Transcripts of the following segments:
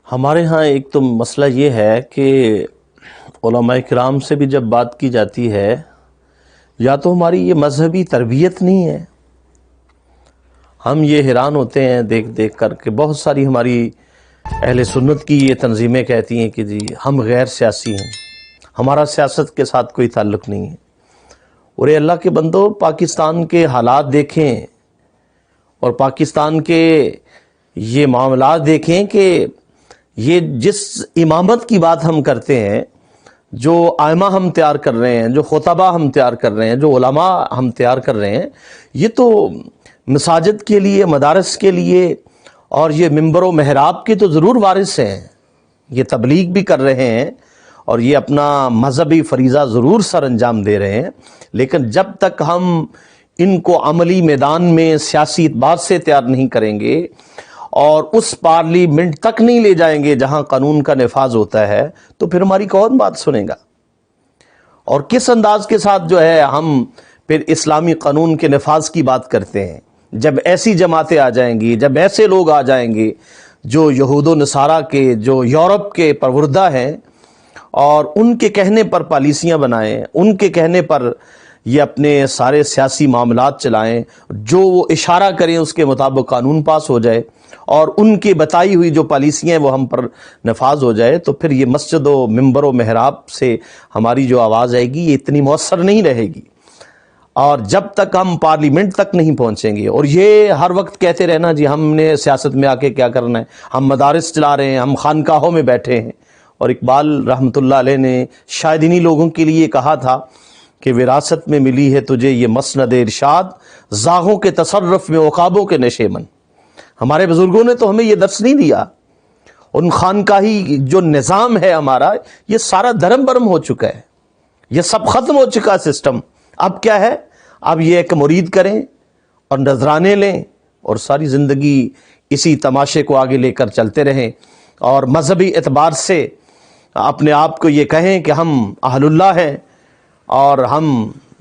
ہمارے ہاں ایک تو مسئلہ یہ ہے کہ علماء کرام سے بھی جب بات کی جاتی ہے یا تو ہماری یہ مذہبی تربیت نہیں ہے. ہم یہ حیران ہوتے ہیں دیکھ دیکھ کر کہ بہت ساری ہماری اہل سنت کی یہ تنظیمیں کہتی ہیں کہ جی ہم غیر سیاسی ہیں، ہمارا سیاست کے ساتھ کوئی تعلق نہیں ہے. اور اے اللہ کے بندو، پاکستان کے حالات دیکھیں اور پاکستان کے یہ معاملات دیکھیں کہ یہ جس امامت کی بات ہم کرتے ہیں، جو ائمہ ہم تیار کر رہے ہیں، جو خطبہ ہم تیار کر رہے ہیں، جو علماء ہم تیار کر رہے ہیں، یہ تو مساجد کے لیے، مدارس کے لیے اور یہ ممبر و محراب کے تو ضرور وارث ہیں. یہ تبلیغ بھی کر رہے ہیں اور یہ اپنا مذہبی فریضہ ضرور سر انجام دے رہے ہیں، لیکن جب تک ہم ان کو عملی میدان میں سیاسی اعتبار سے تیار نہیں کریں گے اور اس پارلیمنٹ تک نہیں لے جائیں گے جہاں قانون کا نفاذ ہوتا ہے، تو پھر ہماری کون بات سنے گا؟ اور کس انداز کے ساتھ جو ہے ہم پھر اسلامی قانون کے نفاذ کی بات کرتے ہیں جب ایسی جماعتیں آ جائیں گی، جب ایسے لوگ آ جائیں گے جو یہود و نصارہ کے، جو یورپ کے پروردہ ہیں اور ان کے کہنے پر پالیسیاں بنائیں، ان کے کہنے پر یہ اپنے سارے سیاسی معاملات چلائیں، جو وہ اشارہ کریں اس کے مطابق قانون پاس ہو جائے اور ان کی بتائی ہوئی جو پالیسیاں وہ ہم پر نفاذ ہو جائے، تو پھر یہ مسجد و ممبر و محراب سے ہماری جو آواز آئے گی یہ اتنی مؤثر نہیں رہے گی. اور جب تک ہم پارلیمنٹ تک نہیں پہنچیں گے، اور یہ ہر وقت کہتے رہنا جی ہم نے سیاست میں آ کے کیا کرنا ہے، ہم مدارس چلا رہے ہیں، ہم خانقاہوں میں بیٹھے ہیں. اور اقبال رحمۃ اللہ علیہ نے شاید انہی لوگوں کے لیے کہا تھا کہ وراثت میں ملی ہے تجھے یہ مسند ارشاد، زاغوں کے تصرف میں عقابوں کے نشے من. ہمارے بزرگوں نے تو ہمیں یہ درس نہیں دیا. ان خانقاہی جو نظام ہے ہمارا، یہ سارا دھرم برم ہو چکا ہے، یہ سب ختم ہو چکا سسٹم. اب کیا ہے؟ اب یہ ایک مرید کریں اور نذرانے لیں اور ساری زندگی اسی تماشے کو آگے لے کر چلتے رہیں اور مذہبی اعتبار سے اپنے آپ کو یہ کہیں کہ ہم اہل اللہ ہیں اور ہم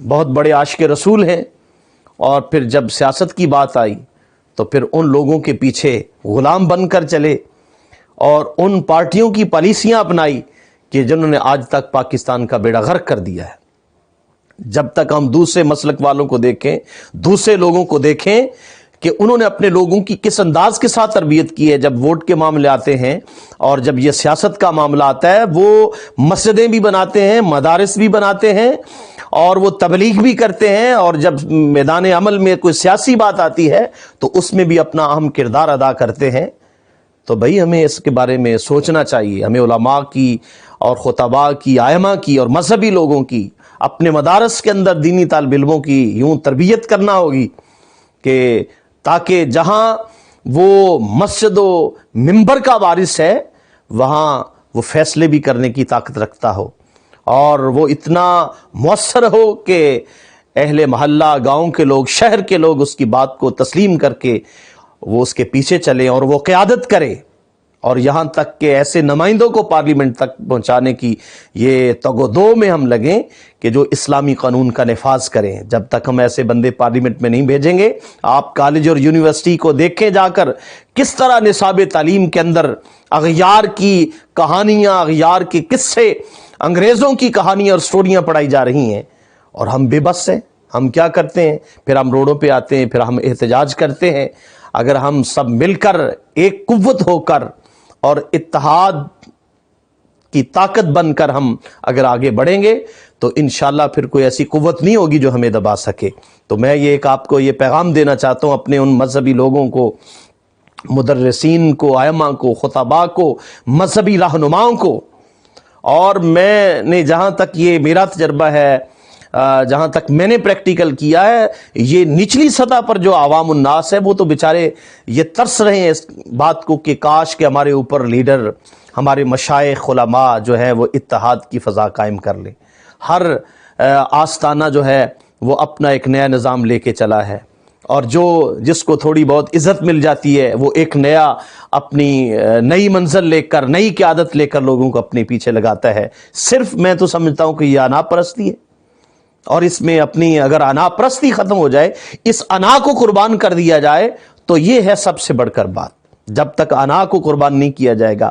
بہت بڑے عاشق رسول ہیں. اور پھر جب سیاست کی بات آئی تو پھر ان لوگوں کے پیچھے غلام بن کر چلے اور ان پارٹیوں کی پالیسیاں اپنائی کہ جنہوں نے آج تک پاکستان کا بیڑا غرق کر دیا ہے. جب تک ہم دوسرے مسلک والوں کو دیکھیں، دوسرے لوگوں کو دیکھیں کہ انہوں نے اپنے لوگوں کی کس انداز کے ساتھ تربیت کی ہے، جب ووٹ کے معاملے آتے ہیں اور جب یہ سیاست کا معاملہ آتا ہے، وہ مسجدیں بھی بناتے ہیں، مدارس بھی بناتے ہیں اور وہ تبلیغ بھی کرتے ہیں، اور جب میدان عمل میں کوئی سیاسی بات آتی ہے تو اس میں بھی اپنا اہم کردار ادا کرتے ہیں. تو بھائی ہمیں اس کے بارے میں سوچنا چاہیے. ہمیں علماء کی اور خطباء کی، ائمہ کی اور مذہبی لوگوں کی اپنے مدارس کے اندر دینی طالب علموں کی یوں تربیت کرنا ہوگی کہ تاکہ جہاں وہ مسجد و ممبر کا وارث ہے وہاں وہ فیصلے بھی کرنے کی طاقت رکھتا ہو اور وہ اتنا مؤثر ہو کہ اہل محلہ، گاؤں کے لوگ، شہر کے لوگ اس کی بات کو تسلیم کر کے وہ اس کے پیچھے چلیں اور وہ قیادت کرے، اور یہاں تک کہ ایسے نمائندوں کو پارلیمنٹ تک پہنچانے کی یہ تگ و دو میں ہم لگیں کہ جو اسلامی قانون کا نفاذ کریں. جب تک ہم ایسے بندے پارلیمنٹ میں نہیں بھیجیں گے، آپ کالج اور یونیورسٹی کو دیکھیں جا کر کس طرح نصاب تعلیم کے اندر اغیار کی کہانیاں، اغیار کے قصے، انگریزوں کی کہانیاں اور سٹوریاں پڑھائی جا رہی ہیں، اور ہم بے بس ہیں. ہم کیا کرتے ہیں؟ پھر ہم روڈوں پہ آتے ہیں، پھر ہم احتجاج کرتے ہیں. اگر ہم سب مل کر ایک قوت ہو کر اور اتحاد کی طاقت بن کر ہم اگر آگے بڑھیں گے تو انشاءاللہ پھر کوئی ایسی قوت نہیں ہوگی جو ہمیں دبا سکے. تو میں یہ ایک آپ کو یہ پیغام دینا چاہتا ہوں اپنے ان مذہبی لوگوں کو، مدرسین کو، ائمہ کو، خطباء کو، مذہبی رہنماؤں کو. اور میں نے جہاں تک یہ میرا تجربہ ہے، جہاں تک میں نے پریکٹیکل کیا ہے، یہ نچلی سطح پر جو عوام الناس ہے وہ تو بیچارے یہ ترس رہے ہیں اس بات کو کہ کاش کہ ہمارے اوپر لیڈر، ہمارے مشائخ، علماء جو ہے وہ اتحاد کی فضا قائم کر لیں. ہر آستانہ جو ہے وہ اپنا ایک نیا نظام لے کے چلا ہے، اور جس کو تھوڑی بہت عزت مل جاتی ہے وہ ایک نیا اپنی نئی منزل لے کر، نئی قیادت لے کر لوگوں کو اپنے پیچھے لگاتا ہے. صرف میں تو سمجھتا ہوں کہ یہ انا پرستی ہے، اور اس میں اپنی اگر انا پرستی ختم ہو جائے، اس انا کو قربان کر دیا جائے، تو یہ ہے سب سے بڑھ کر بات. جب تک انا کو قربان نہیں کیا جائے گا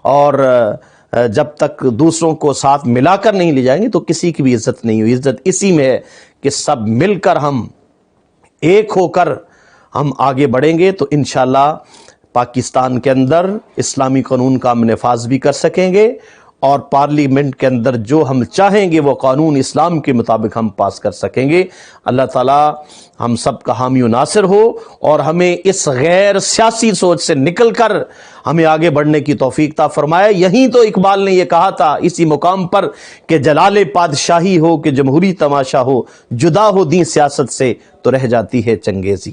اور جب تک دوسروں کو ساتھ ملا کر نہیں لے جائیں گے تو کسی کی بھی عزت نہیں ہوئی. عزت اسی میں ہے کہ سب مل کر ہم ایک ہو کر ہم آگے بڑھیں گے تو انشاءاللہ پاکستان کے اندر اسلامی قانون کا ہم نفاذ بھی کر سکیں گے اور پارلیمنٹ کے اندر جو ہم چاہیں گے وہ قانون اسلام کے مطابق ہم پاس کر سکیں گے. اللہ تعالیٰ ہم سب کا حامی و ناصر ہو اور ہمیں اس غیر سیاسی سوچ سے نکل کر ہمیں آگے بڑھنے کی توفیق عطا فرمائے. یہیں تو اقبال نے یہ کہا تھا اسی مقام پر کہ جلال پادشاہی ہو کہ جمہوری تماشا ہو، جدا ہو دین سیاست سے تو رہ جاتی ہے چنگیزی.